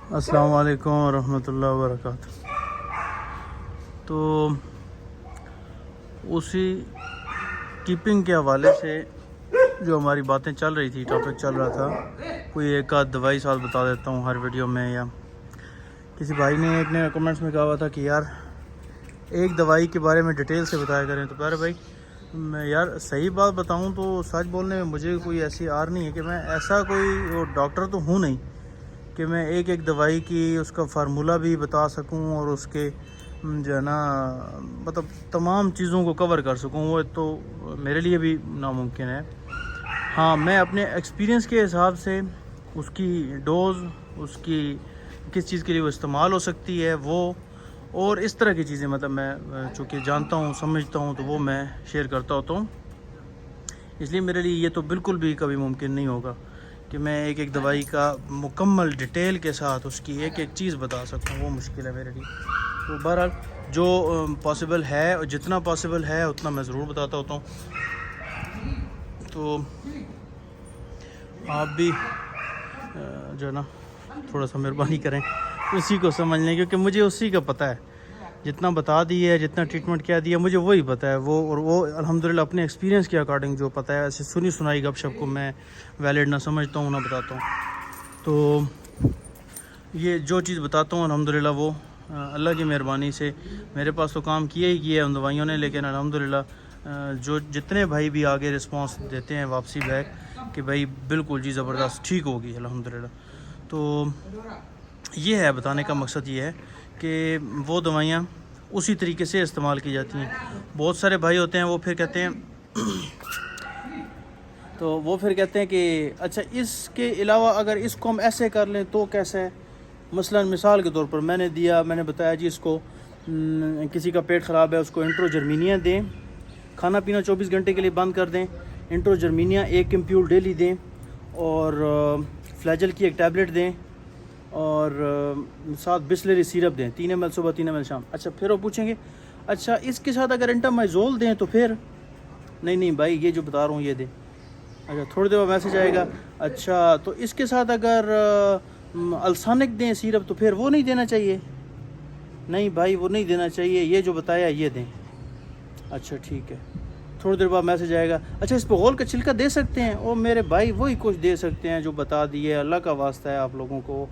अस्सलाम वालेकुम रहमतुल्लाहि व बरकातुहू। तो उसी कीपिंग के हवाले से जो हमारी बातें चल रही थी, टॉपिक चल रहा था, कोई एक आध दवाई साथ बता देता हूँ हर वीडियो में। या किसी भाई ने एक ने कमेंट्स में कहा हुआ था कि यार एक दवाई के बारे में डिटेल से बताया करें। तो प्यारे भाई, मैं यार सही बात बताऊं तो सच बोलने में मुझे कोई ऐसी आर नहीं है कि मैं ऐसा कोई डॉक्टर तो हूँ नहीं कि मैं एक एक दवाई की उसका फार्मूला भी बता सकूं और उसके जो है ना मतलब तमाम चीज़ों को कवर कर सकूं। वो तो मेरे लिए भी नामुमकिन है। हाँ, मैं अपने एक्सपीरियंस के हिसाब से उसकी डोज़, उसकी किस चीज़ के लिए वो इस्तेमाल हो सकती है वो, और इस तरह की चीज़ें मतलब मैं चूँकि जानता हूँ समझता हूँ तो वो मैं शेयर करता होता हूँ। इसलिए मेरे लिए ये तो बिल्कुल भी कभी मुमकिन नहीं होगा कि मैं एक एक दवाई का मुकम्मल डिटेल के साथ उसकी एक एक चीज़ बता सकूँ, वो मुश्किल है मेरे लिए। तो बहरहाल जो पॉसिबल है और जितना पॉसिबल है उतना मैं ज़रूर बताता होता हूँ। तो आप भी जो है ना थोड़ा सा मेहरबानी करें उसी को समझ लें, क्योंकि मुझे उसी का पता है। जितना बता दी है, जितना ट्रीटमेंट क्या दिया, मुझे वही पता है। वो अल्हम्दुलिल्लाह अपने एक्सपीरियंस के अकॉर्डिंग जो पता है, ऐसे सुनी सुनाई गपशप को मैं वैलिड ना समझता हूँ, ना बताता हूँ। तो ये जो चीज़ बताता हूँ अल्हम्दुलिल्लाह वो अल्लाह की मेहरबानी से मेरे पास तो काम किया ही किया है उन दवाइयों ने। लेकिन अल्हम्दुलिल्लाह जो जितने भाई भी आगे रिस्पांस देते हैं वापसी बैक कि भाई बिल्कुल जी ज़बरदस्त ठीक होगी अल्हम्दुलिल्लाह। तो ये है बताने का मकसद, ये है कि वो दवाइयाँ उसी तरीके से इस्तेमाल की जाती हैं। बहुत सारे भाई होते हैं वो फिर कहते हैं तो वो फिर कहते हैं कि अच्छा इसके अलावा अगर इसको हम ऐसे कर लें तो कैसे। मसलन मिसाल के तौर पर मैंने बताया जी इसको किसी का पेट ख़राब है उसको इंट्रोजर्मीनिया दें, खाना पीना 24 घंटे के लिए बंद कर दें, इंट्रोजर्मीनिया 1 कैम्प्यूल डेली दें और फ्लैजल की एक टैबलेट दें और साथ बिस्लरी सिरप दें, 3 ml सुबह 3 ml शाम। अच्छा फिर वो पूछेंगे अच्छा इसके साथ अगर एंटामाइजोल दें तो फिर नहीं भाई ये जो बता रहा हूँ ये दें। अच्छा थोड़ी देर बाद मैसेज आएगा अच्छा तो इसके साथ अगर अल्सानिक दें सिरप तो फिर वो नहीं देना चाहिए। नहीं भाई वो नहीं देना चाहिए, ये जो बताया ये दें। अच्छा ठीक है। थोड़ी देर बाद मैसेज आएगा अच्छा इस पर गोल का छिलका दे सकते हैं। ओ मेरे भाई वही कुछ दे सकते हैं जो बता दिए। अल्लाह का वास्ता है आप लोगों को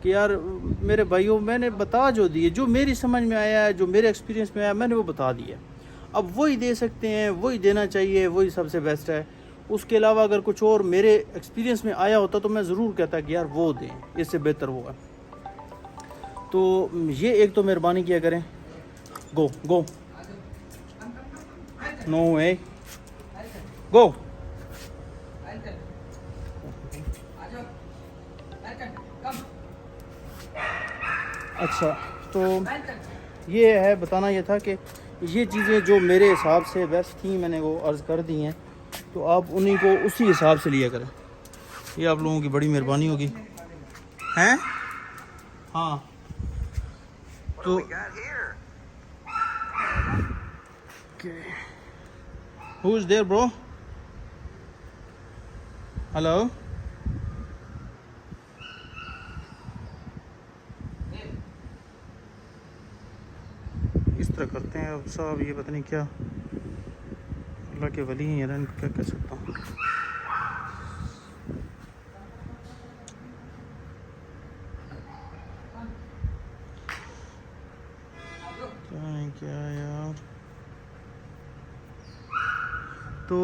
कि यार मेरे भाइयों मैंने बता जो दिए, जो मेरी समझ में आया है, जो मेरे एक्सपीरियंस में आया मैंने वो बता दिया। अब वही दे सकते हैं, वही देना चाहिए, वही सबसे बेस्ट है। उसके अलावा अगर कुछ और मेरे एक्सपीरियंस में आया होता तो मैं ज़रूर कहता कि यार वो दें, इससे बेहतर वो है। तो ये एक तो मेहरबानी किया करें। गो गो नो वे गो। अच्छा तो ये है बताना ये था कि ये चीज़ें जो मेरे हिसाब से बेस्ट थी मैंने वो अर्ज़ कर दी हैं, तो आप उन्हीं को उसी हिसाब से लिया करें। ये आप लोगों की बड़ी मेहरबानी होगी हैं। हाँ तो who is there bro, hello. इस तरह करते हैं अब साहब, ये पता नहीं क्या अल्लाह के वली हैं यार, इनको क्या कह सकता हूँ। क्या यार, तो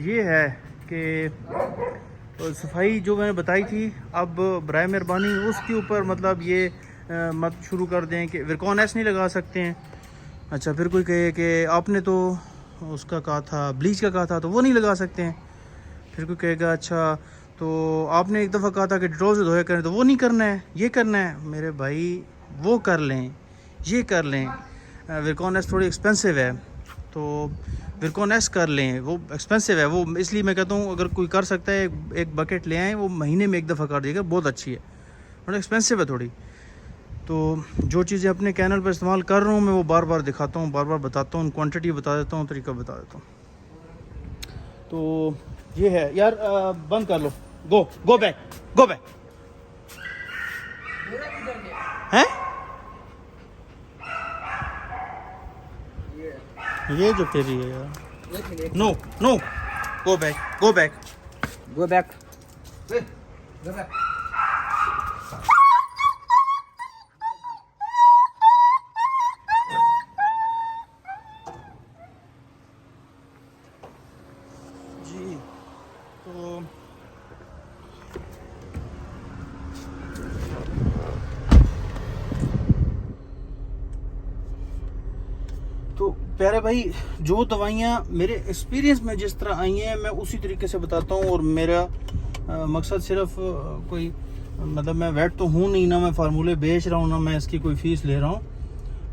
ये है कि सफाई जो मैंने बताई थी, अब बराए मेहरबानी उसके ऊपर मतलब ये मत शुरू कर दें कि विरकॉन एस नहीं लगा सकते हैं। अच्छा फिर कोई कहे कि आपने तो उसका कहा था ब्लीच का कहा था तो वो नहीं लगा सकते हैं। फिर कोई कहेगा अच्छा तो आपने एक दफ़ा कहा था कि डिटॉल से धोया करें तो वो नहीं करना है, ये करना है। मेरे भाई वो कर लें, ये कर लें। विरकॉन एस थोड़ी एक्सपेंसिव है तो विरकॉन एस कर लें, वो एक्सपेंसिव है। वो इसलिए मैं कहता हूँ अगर कोई कर सकता है एक बकेट ले आएँ, वो महीने में एक दफ़ा कर देगा, बहुत अच्छी है। थोड़ा एक्सपेंसिव है थोड़ी। तो जो चीज़ें अपने चैनल पर इस्तेमाल कर रहा हूँ मैं वो बार बार दिखाता हूँ, बार बार बताता हूँ, क्वांटिटी बता देता हूँ, तरीका बता देता हूँ। तो ये है यार, बंद कर लो, गो बैक गो बैक। हैं? ये जो फिर रही है यार। No no, go back, go back, go back, go back. जी तो प्यारे भाई, जो दवाइयाँ मेरे एक्सपीरियंस में जिस तरह आई हैं मैं उसी तरीके से बताता हूँ। और मेरा मकसद सिर्फ कोई मतलब मैं वेट तो हूँ नहीं, ना मैं फार्मूले बेच रहा हूँ, ना मैं इसकी कोई फ़ीस ले रहा हूँ।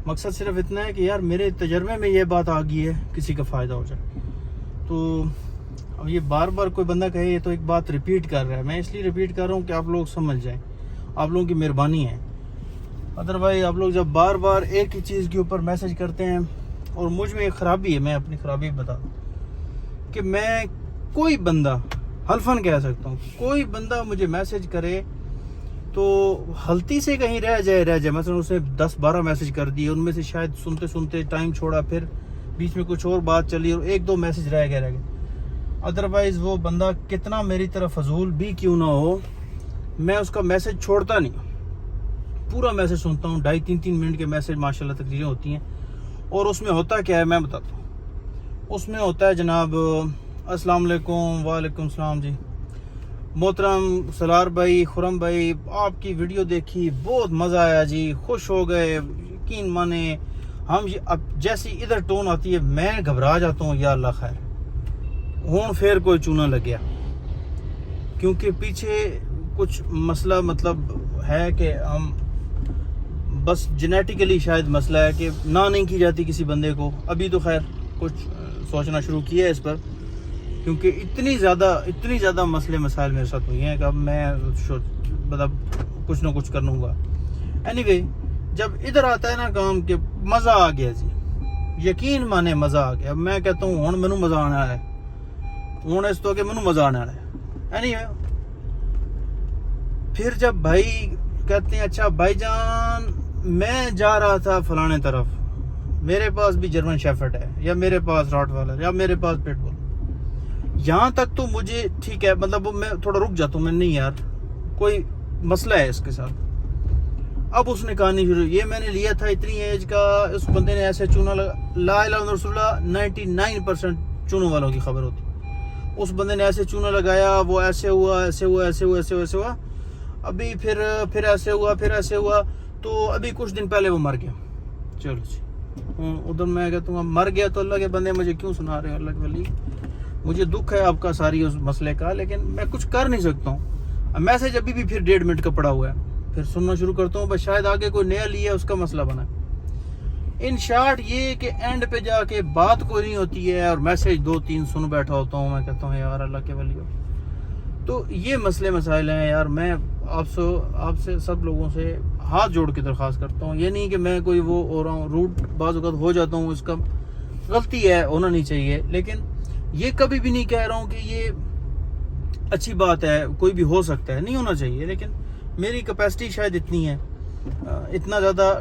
मकसद सिर्फ इतना है कि यार मेरे तजर्बे में ये बात आ गई है, किसी का फ़ायदा हो जाए। तो अब ये बार बार कोई बंदा कहे ये तो एक बात रिपीट कर रहा है, मैं इसलिए रिपीट कर रहा हूँ कि आप लोग समझ जाएं, आप लोगों की मेहरबानी है। अदरवाइज आप लोग जब बार बार एक ही चीज़ के ऊपर मैसेज करते हैं, और मुझ में एक ख़राबी है, मैं अपनी ख़राबी बता दूँ कि मैं कोई बंदा हल्फन कह सकता हूँ, कोई बंदा मुझे मैसेज करे तो हल्ती से कहीं रह जाए मतलब उसने 10-12 मैसेज कर दिए, उनमें से शायद सुनते सुनते टाइम छोड़ा, फिर बीच में कुछ और बात चली और 1-2 मैसेज रह गए। अदरवाइज़ वो बंदा कितना मेरी तरफ फजूल भी क्यों ना हो, मैं उसका मैसेज छोड़ता नहीं, पूरा मैसेज सुनता हूँ। 2.5-3 मिनट के मैसेज माशाल्लाह तकरीरें होती हैं। और उसमें होता क्या है मैं बताता हूँ। उसमें होता है जनाब, अस्सलाम वालेकुम। वालेकुम सलाम जी, मोहतरम सलार भाई, खुरम भाई, आपकी वीडियो देखी, बहुत मज़ा आया जी, खुश हो गए, यकीन माने हम ये। अब जैसी इधर टोन आती है मैं घबरा जाता हूँ, या अल्लाह खैर हूँ फिर कोई चूना लग गया, क्योंकि पीछे कुछ मसला मतलब है कि हम बस जेनेटिकली शायद मसला है कि ना नहीं की जाती किसी बंदे को। अभी तो खैर कुछ सोचना शुरू किया है इस पर, क्योंकि इतनी ज़्यादा मसले मसाइल मेरे साथ हुए हैं कि अब मैं मतलब कुछ ना कुछ कर लूँगा। एनीवे, जब इधर आता है ना काम के मज़ा आ गया जी, यकीन माने मज़ा आ गया। मैं कहता हूँ हुण मैनू मज़ा आने वाला है, हुण इस तो कि मैनू मज़ा आने वाला है। एनीवे, फिर जब भाई कहते हैं अच्छा भाईजान मैं जा रहा था फलाने तरफ, मेरे पास भी जर्मन शेफर्ड है, या मेरे पास रॉटवाइलर, या मेरे पास पिटबुल, यहाँ तक तो मुझे ठीक है, मतलब मैं थोड़ा रुक जाता हूँ, मैं नहीं यार कोई मसला है इसके साथ। अब उसने कहानी शुरू, ये मैंने लिया था इतनी एज का, उस बंदे ने ऐसे चूना लगा, ला इलाहा इल्लल्लाह रसूलुल्लाह 99% चूनों वालों की खबर होती। उस बंदे ने ऐसे चूना लगाया, वो ऐसे हुआ, ऐसे हुआ, ऐसे हुआ, ऐसे हुआ, ऐसे हुआ, अभी फिर ऐसे हुआ, फिर ऐसे हुआ, तो अभी कुछ दिन पहले वो मर गया। चलो जी, उधर मैं कहता हूँ मर गया तो अल्लाह के बंदे मुझे क्यों सुना रहे हो, अल्लाह के वली, मुझे दुख है आपका सारी उस मसले का, लेकिन मैं कुछ कर नहीं सकता हूँ। मैसेज अभी भी फिर 1.5 मिनट का पड़ा हुआ है, फिर सुनना शुरू करता हूँ, बस शायद आगे कोई नया लिया उसका मसला बना। इन शॉर्ट ये कि एंड पे जाके बात कोई नहीं होती है और मैसेज 2-3 सुन बैठा होता हूँ। मैं कहता हूँ यार अल्लाह के वली हो। तो ये मसले मसाइल हैं यार। मैं आपसे सब लोगों से हाथ जोड़ के दरख्वास्त करता हूँ, ये नहीं कि मैं कोई वो हो रहा हूँ, रूट बाज़ वक़्त हो जाता हूँ, इसका गलती है, होना नहीं चाहिए, लेकिन ये कभी भी नहीं कह रहा हूँ कि ये अच्छी बात है, कोई भी हो सकता है, नहीं होना चाहिए, लेकिन मेरी कैपेसिटी शायद इतनी है, इतना ज़्यादा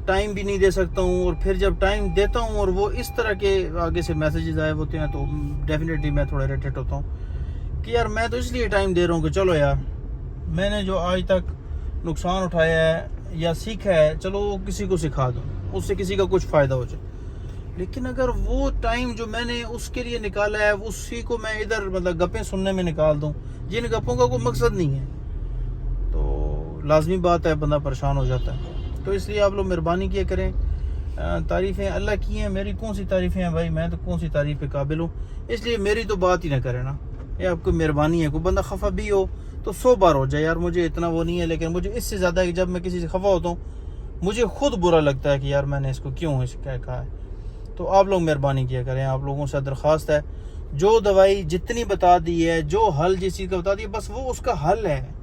टाइम भी नहीं दे सकता हूँ। और फिर जब टाइम देता हूँ और वो इस तरह के आगे से मैसेजेस आए होते हैं, तो डेफिनेटली मैं थोड़ा इरिटेट होता हूँ कि यार मैं तो इसलिए टाइम दे रहा हूँ कि चलो यार मैंने जो आज तक नुकसान उठाया है या सीखा है, चलो वो किसी को सिखा दूँ, उससे किसी का कुछ फ़ायदा हो जाए। लेकिन अगर वो टाइम जो मैंने उसके लिए निकाला है उसी को मैं इधर मतलब गप्पें सुनने में निकाल दूँ, जिन गप्पों का कोई मकसद नहीं है, तो लाजमी बात है बंदा परेशान हो जाता है। तो इसलिए आप लोग मेहरबानी किया करें। तारीफ़ें अल्लाह की हैं, मेरी कौन सी तारीफ़ें हैं भाई, मैं तो कौन सी तारीफ़ के काबिल हूँ, इसलिए मेरी तो बात ही ना करें ना, ये आपको मेहरबानी है। कोई बंदा खफा भी हो तो 100 बार हो जाए यार, मुझे इतना वो नहीं है, लेकिन मुझे इससे ज़्यादा है कि जब मैं किसी से खफा होता हूँ मुझे खुद बुरा लगता है कि यार मैंने इसको क्यों इसे क्या कहा है। तो आप लोग मेहरबानी किया करें, आप लोगों से दरख्वास्त है, जो दवाई जितनी बता दी है, जो हल जिस चीज़ का बता दिया, बस वो उसका हल है,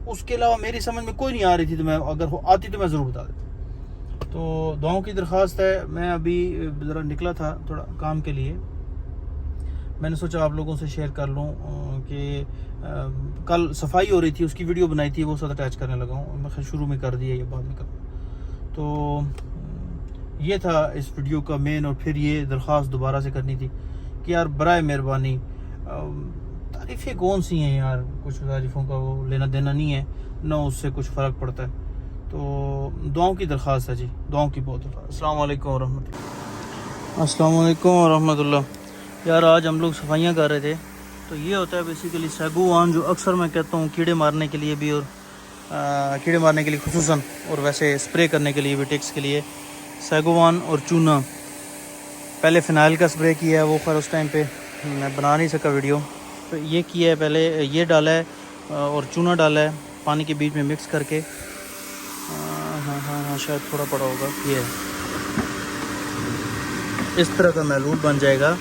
उसके अलावा मेरी समझ में कोई नहीं आ रही थी, तो मैं अगर आती तो मैं ज़रूर बता देता। तो दुआओं की दरख्वास्त है। मैं अभी ज़रा निकला था थोड़ा काम के लिए, मैंने सोचा आप लोगों से शेयर कर लूँ कि कल सफाई हो रही थी, उसकी वीडियो बनाई थी, वो साथ अटैच करने लगा हूँ। मैं शुरू में कर दिया, ये बाद में कर। तो ये था इस वीडियो का मेन। और फिर ये दरख्वास्त दोबारा से करनी थी कि यार बराए मेहरबानी, तारीफ़ें कौन सी हैं यार, कुछ तारीफ़ों का वो लेना देना नहीं है ना, उससे कुछ फ़र्क पड़ता है। तो दुआओं की दरख्वास्त है जी, दुआओं की बहुत। अस्सलाम वालेकुम रहमतुल्लाह। अस्सलाम वालेकुम रहमतुल्लाह। यार आज हम लोग सफाइयाँ कर रहे थे। तो ये होता है बेसिकली सैगुआन, जो अक्सर मैं कहता हूँ कीड़े मारने के लिए भी, और कीड़े मारने के लिए खुसूसन, और वैसे स्प्रे करने के लिए भी, टिक्स के लिए सैगुआन और चूना। पहले फ़िनाइल का स्प्रे किया है, वो पर उस टाइम पे मैं बना नहीं सका वीडियो। तो ये किया है, पहले ये डाला है और चूना डाला है पानी के बीच में मिक्स करके। हाँ हाँ हाँ, शायद थोड़ा पड़ा होगा। ये है, इस तरह का महलूल बन जाएगा।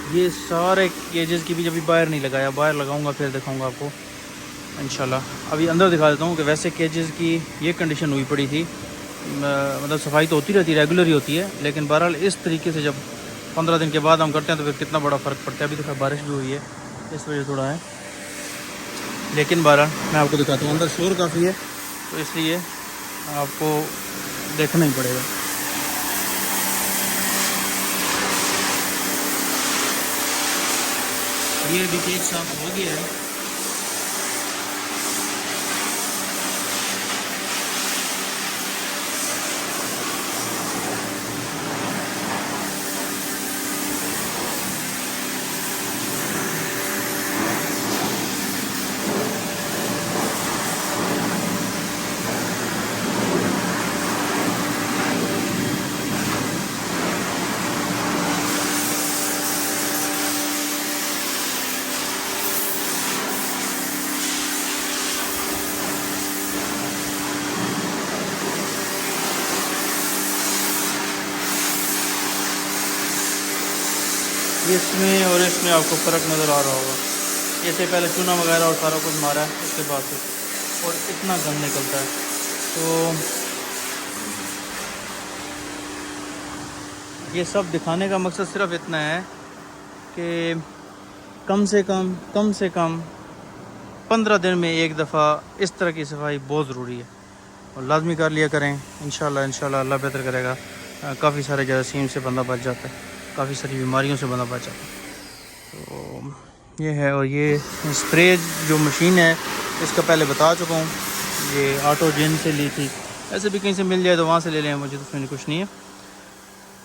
ये सारे केजेस की भी जब भी बाहर नहीं लगाया, बाहर लगाऊंगा फिर दिखाऊंगा आपको इंशाल्लाह। अभी अंदर दिखा देता हूँ कि वैसे केजेस की ये कंडीशन हुई पड़ी थी। मतलब सफाई तो होती रहती है, रेगुलर ही होती है, लेकिन बहरहाल इस तरीके से जब 15 दिन के बाद हम करते हैं तो फिर कितना बड़ा फ़र्क पड़ता है। अभी तो बारिश भी हुई है, इस वजह थोड़ा है, लेकिन बहरहाल मैं आपको दिखाता हूँ। अंदर शोर काफ़ी है तो इसलिए आपको देखना ही पड़ेगा। ये भी केक साफ हो गया है। इसमें और इसमें आपको फ़र्क नज़र आ रहा होगा। जैसे पहले चूना वगैरह और सारा कुछ मारा है, उसके बाद से और इतना गंद निकलता है। तो ये सब दिखाने का मकसद सिर्फ इतना है कि कम से कम 15 दिन में एक दफ़ा इस तरह की सफाई बहुत ज़रूरी है, और लाजमी कर लिया करें। इंशाल्लाह अल्लाह बेहतर करेगा। काफ़ी सारे जरासीम से बंदा बच जाता है, काफ़ी सारी बीमारियों से बंदा बच जाता है। तो ये है। और ये स्प्रे जो मशीन है, इसका पहले बता चुका हूँ, ये ऑटो जिन से ली थी। ऐसे भी कहीं से मिल जाए तो वहाँ से ले लें, मुझे तो उसमें कुछ नहीं है,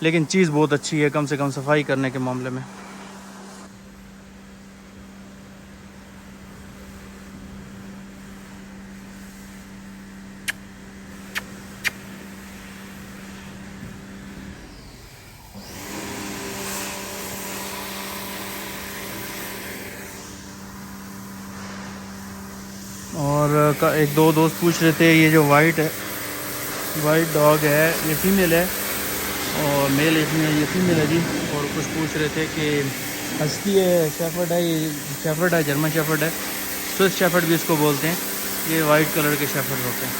लेकिन चीज़ बहुत अच्छी है कम से कम सफाई करने के मामले में। और एक दो दोस्त पूछ रहे थे, ये जो वाइट डॉग है ये फीमेल है और मेल इसमें, ये फीमेल है जी। और कुछ पूछ रहे थे कि हस्की है, शेफर्ड है, ये शेफर्ड है, जर्मन शेफर्ड है, स्विस शेफर्ड भी इसको बोलते हैं। ये वाइट कलर के शेफर्ड होते हैं।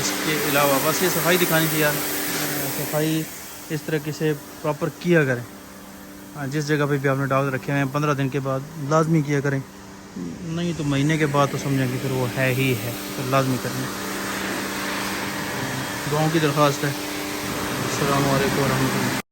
इसके अलावा बस ये सफाई दिखानी थी यार। सफाई इस तरीके से प्रॉपर किया करें। जिस जगह पे भी आपने डॉग रखे हुए हैं 15 दिन के बाद लाजमी किया करें, नहीं तो महीने के बाद तो समझेंगे फिर वो है ही है, तो लाजमी करना। दुआओं की दरख्वास्त है। अस्सलामु अलैकुम रहमतुल्लाह।